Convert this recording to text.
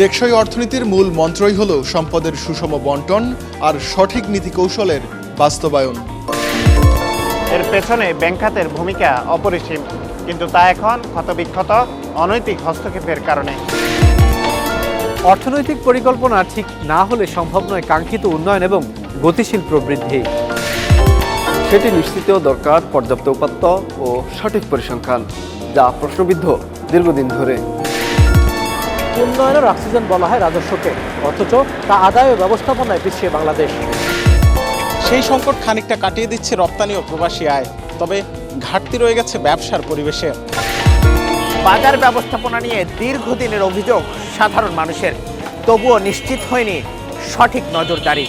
টেকসই অর্থনীতির মূল মন্ত্রই হল সম্পদের সুষম বন্টন আর সঠিক নীতি কৌশলের বাস্তবায়ন। এর পেছনে ব্যাংক খাতের ভূমিকা অপরিসীম, কিন্তু তা এখন ক্ষতবিক্ষত অনৈতিক হস্তক্ষেপের কারণে। অর্থনৈতিক পরিকল্পনা ঠিক না হলে সম্ভব নয় কাঙ্ক্ষিত উন্নয়ন এবং গতিশীল প্রবৃদ্ধি। সেটি নিশ্চিতও দরকার পর্যাপ্ত উপাত্ত ও সঠিক পরিসংখ্যান, যা প্রশ্নবিদ্ধ দীর্ঘদিন ধরে। উন্নয়নের অক্সিজেন বলা হয় রাজস্বকে, অথচ তা আদায় ও ব্যবস্থাপনায় পিছিয়ে বাংলাদেশ। সেই সংকট খানিকটা কাটিয়ে দিচ্ছে রপ্তানি ও প্রবাসী আয়, তবে ঘাটতি রয়ে গেছে ব্যবসার পরিবেশে। বাজার ব্যবস্থাপনা নিয়ে দীর্ঘদিনের অভিযোগ সাধারণ মানুষের, তবুও নিশ্চিত হয়নি সঠিক নজরদারি।